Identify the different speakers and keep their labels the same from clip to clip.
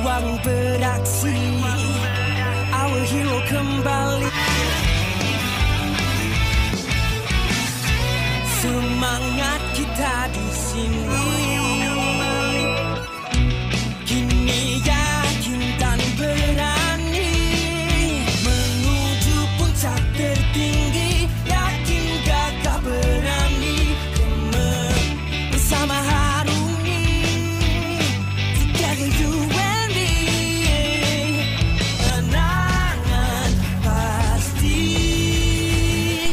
Speaker 1: berjuang beraksi, our hero kembali. Semangat kita di sini. Kini yakin dan berani menuju puncak tertinggi. Yakin gagah berani bersama harungi. Together you and me. Menangan pasti.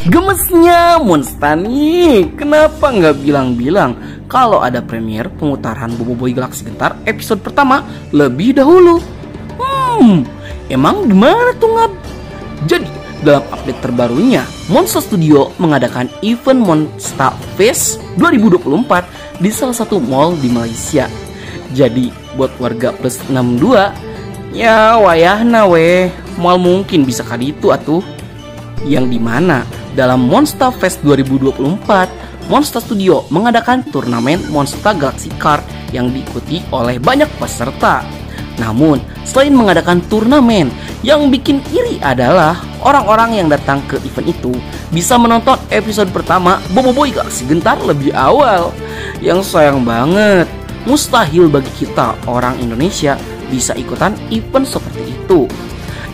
Speaker 2: Gemesnya Monsta nih, kenapa nggak bilang-bilang kalau ada premier pemutaran Boboiboy Galaxy Gentar episode pertama lebih dahulu? Emang gimana tuh Ngab? Jadi, dalam update terbarunya, Monsta Studio mengadakan event Monsta Fest 2024 di salah satu mall di Malaysia. Jadi, buat warga plus 62, ya wayahna weh, mal mungkin bisa kali itu atuh. Yang dimana dalam Monsta Fest 2024, Monsta Studio mengadakan turnamen Monsta Galaxy Kart yang diikuti oleh banyak peserta. Namun, selain mengadakan turnamen, yang bikin iri adalah orang-orang yang datang ke event itu bisa menonton episode pertama Boboiboy Galaxy Gentar lebih awal. Yang sayang banget, mustahil bagi kita orang Indonesia bisa ikutan event seperti itu.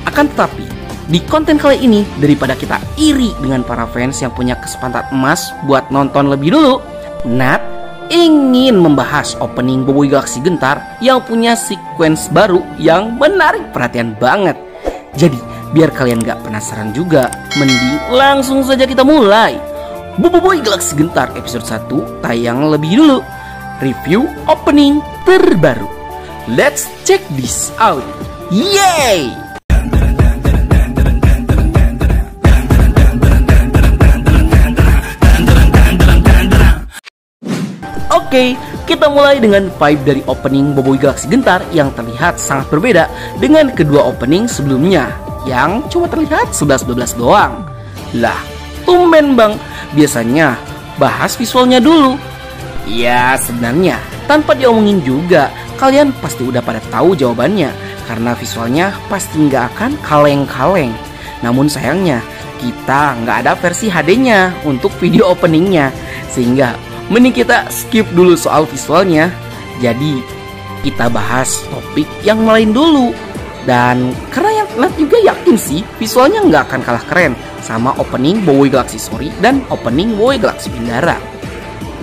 Speaker 2: Akan tetapi, di konten kali ini, daripada kita iri dengan para fans yang punya kesempatan emas buat nonton lebih dulu, Nat ingin membahas opening Boboiboy Galaxy Gentar yang punya sequence baru yang menarik perhatian banget. Jadi, biar kalian gak penasaran juga, mending langsung saja kita mulai. Boboiboy Galaxy Gentar episode 1 tayang lebih dulu. Review opening terbaru. Let's check this out. Yay! Oke, kita mulai dengan vibe dari opening Boboiboy Galaxy Gentar yang terlihat sangat berbeda dengan kedua opening sebelumnya yang cuma terlihat 11-12 doang. Lah, tumben bang, biasanya bahas visualnya dulu. Ya, sebenarnya tanpa diomongin juga, kalian pasti udah pada tahu jawabannya karena visualnya pasti nggak akan kaleng-kaleng. Namun sayangnya, kita nggak ada versi HD-nya untuk video openingnya, sehingga mending kita skip dulu soal visualnya. Jadi kita bahas topik yang lain dulu. Dan karena yang Nat juga yakin sih visualnya nggak akan kalah keren sama opening Boboiboy Galaxy Story dan opening Boboiboy Galaxy Bindara.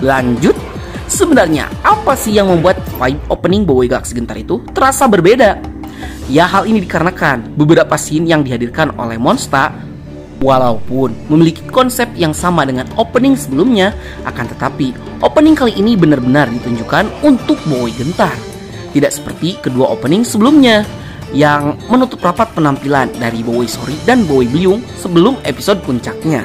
Speaker 2: Lanjut, sebenarnya apa sih yang membuat vibe opening Boboiboy Galaxy Gentar itu terasa berbeda? Ya, hal ini dikarenakan beberapa scene yang dihadirkan oleh Monsta walaupun memiliki konsep yang sama dengan opening sebelumnya, akan tetapi opening kali ini benar-benar ditunjukkan untuk Boboiboy Gentar. Tidak seperti kedua opening sebelumnya yang menutup rapat penampilan dari Boboiboy Story dan Boboiboy Beliung sebelum episode puncaknya.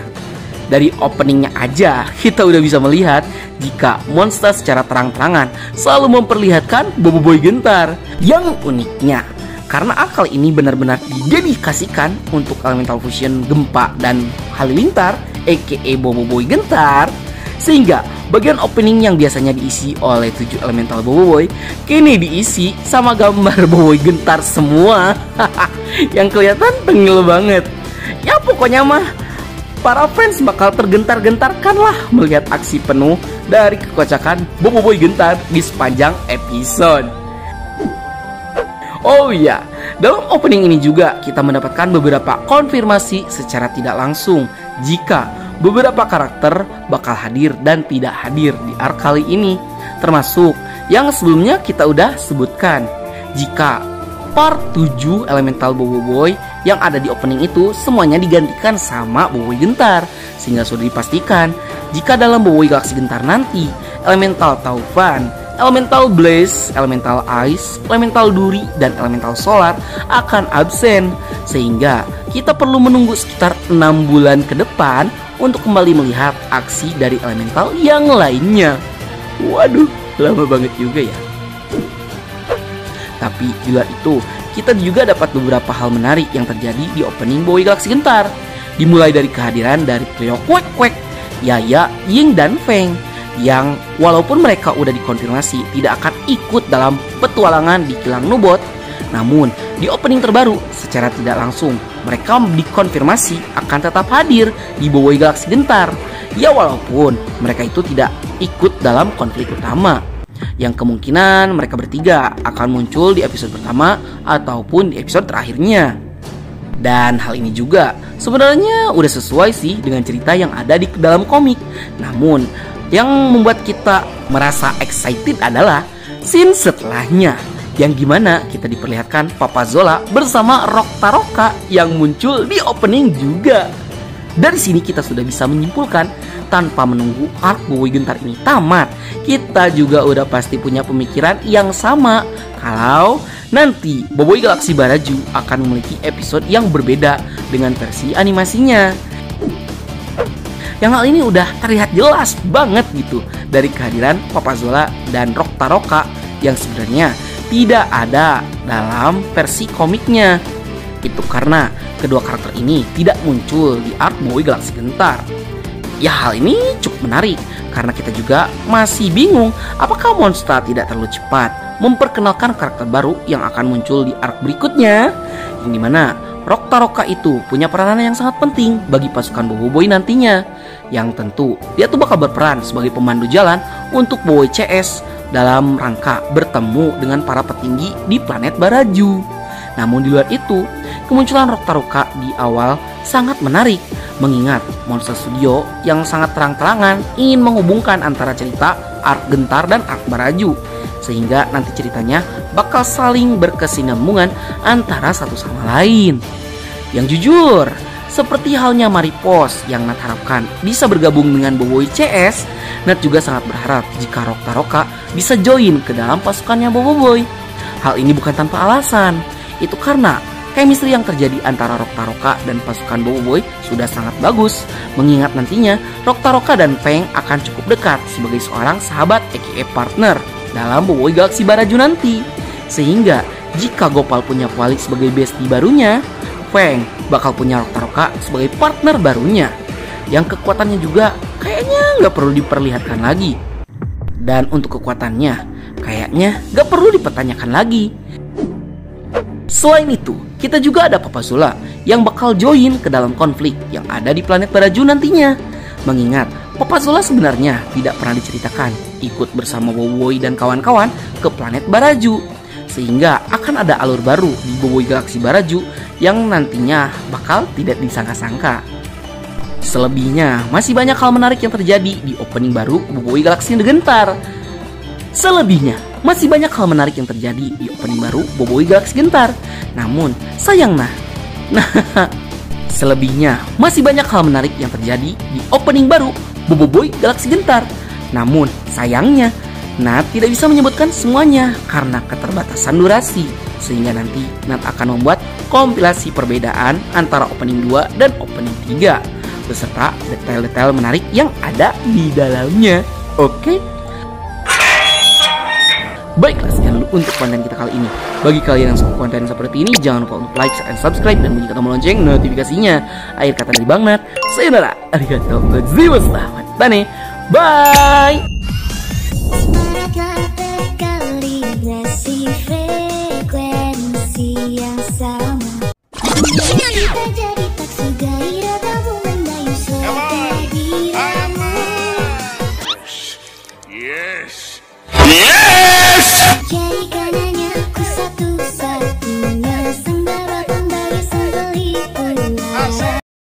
Speaker 2: Dari openingnya aja kita udah bisa melihat jika Monsta secara terang-terangan selalu memperlihatkan Boboiboy Gentar. Yang uniknya, karena akal ini benar-benar didedikasikan untuk elemental fusion gempa dan halilintar aka Boboiboy Gentar, sehingga bagian opening yang biasanya diisi oleh 7 elemental Boboiboy kini diisi sama gambar Boboiboy Gentar semua. Yang kelihatan tengil banget. Ya pokoknya mah para fans bakal tergentar-gentarkan lah melihat aksi penuh dari kekocakan Boboiboy Gentar di sepanjang episode. Oh iya, dalam opening ini juga kita mendapatkan beberapa konfirmasi secara tidak langsung jika beberapa karakter bakal hadir dan tidak hadir di arc kali ini. Termasuk yang sebelumnya kita udah sebutkan, jika part 7 elemental Boboiboy yang ada di opening itu semuanya digantikan sama Boboiboy Gentar. Sehingga sudah dipastikan jika dalam Boboiboy Galaxy Gentar nanti elemental Taufan, elemental Blaze, elemental Ice, elemental Duri, dan elemental Solar akan absen. Sehingga kita perlu menunggu sekitar 6 bulan ke depan untuk kembali melihat aksi dari elemental yang lainnya. Waduh, lama banget juga ya. Tapi di luar itu, kita juga dapat beberapa hal menarik yang terjadi di opening Boboiboy Galaxy Gentar. Dimulai dari kehadiran dari trio Quack Quack, Yaya, Ying, dan Feng, yang walaupun mereka udah dikonfirmasi tidak akan ikut dalam petualangan di kilang Nubot, Namun, di opening terbaru, secara tidak langsung, mereka dikonfirmasi akan tetap hadir di Boboiboy Galaksi Gentar. Ya walaupun mereka itu tidak ikut dalam konflik utama, yang kemungkinan mereka bertiga akan muncul di episode pertama ataupun di episode terakhirnya. Dan hal ini juga sebenarnya udah sesuai sih dengan cerita yang ada di dalam komik. Namun yang membuat kita merasa excited adalah scene setelahnya, yang gimana kita diperlihatkan Papa Zola bersama Rokta yang muncul di opening juga. Dari sini kita sudah bisa menyimpulkan, tanpa menunggu arc Boboiboy Gentar ini tamat, kita juga udah pasti punya pemikiran yang sama kalau nanti Boboiboy Galaksi Baraju akan memiliki episode yang berbeda dengan versi animasinya. Yang hal ini udah terlihat jelas banget gitu dari kehadiran Papa Zola dan Rokta yang sebenarnya tidak ada dalam versi komiknya. Itu karena kedua karakter ini tidak muncul di arc Boboiboy Galaksi Gentar. Ya hal ini cukup menarik karena kita juga masih bingung apakah Monster tidak terlalu cepat memperkenalkan karakter baru yang akan muncul di arc berikutnya, yang dimana Rokta itu punya peranan yang sangat penting bagi pasukan Boboiboy nantinya, yang tentu dia tuh bakal berperan sebagai pemandu jalan untuk Boboiboy CS dalam rangka bertemu dengan para petinggi di planet Baraju. Namun di luar itu, kemunculan Rokta di awal sangat menarik, mengingat Monster Studio yang sangat terang-terangan ingin menghubungkan antara cerita arc Gentar dan arc Baraju, sehingga nanti ceritanya bakal saling berkesinambungan antara satu sama lain. Yang jujur, seperti halnya Maripos yang Nat harapkan bisa bergabung dengan Boboiboy CS, Nat juga sangat berharap jika Rokta bisa join ke dalam pasukannya Boboiboy. Hal ini bukan tanpa alasan, itu karena chemistry yang terjadi antara Rokta dan pasukan Boboiboy sudah sangat bagus, mengingat nantinya Rokta dan Feng akan cukup dekat sebagai seorang sahabat aka partner dalam Boboiboy Galaksi Baraju nanti. Sehingga jika Gopal punya Kwalik sebagai bestie barunya, Feng bakal punya Rokta sebagai partner barunya, yang kekuatannya juga kayaknya nggak perlu diperlihatkan lagi. Dan untuk kekuatannya kayaknya nggak perlu dipertanyakan lagi. Selain itu, kita juga ada Papa Zola yang bakal join ke dalam konflik yang ada di planet Baraju nantinya. Mengingat Papa Zola sebenarnya tidak pernah diceritakan ikut bersama Boboiboy dan kawan-kawan ke planet Baraju, sehingga akan ada alur baru di Boboiboy Galaksi Baraju yang nantinya bakal tidak disangka-sangka. Selebihnya masih banyak hal menarik yang terjadi di opening baru Boboiboy Galaksi Gentar. Namun sayang selebihnya masih banyak hal menarik yang terjadi di opening baru Boboiboy Galaksi Gentar. Namun sayangnya Nat tidak bisa menyebutkan semuanya karena keterbatasan durasi, sehingga nanti Nat akan membuat kompilasi perbedaan antara opening 2 dan opening 3 beserta detail-detail menarik yang ada di dalamnya. Oke? Baiklah, sekian dulu untuk konten kita kali ini. Bagi kalian yang suka konten seperti ini, jangan lupa untuk like, share, dan subscribe, dan bunyikan tombol lonceng notifikasinya. Akhir kata dari Bang Nat, sayonara, arigatou gozaimasu, selamat tane, bye.
Speaker 3: Frekuensi yang sama. Kita jadi tak segairah kamu mendayu suara dirimu.
Speaker 4: Yes. Yes.
Speaker 3: Jadikan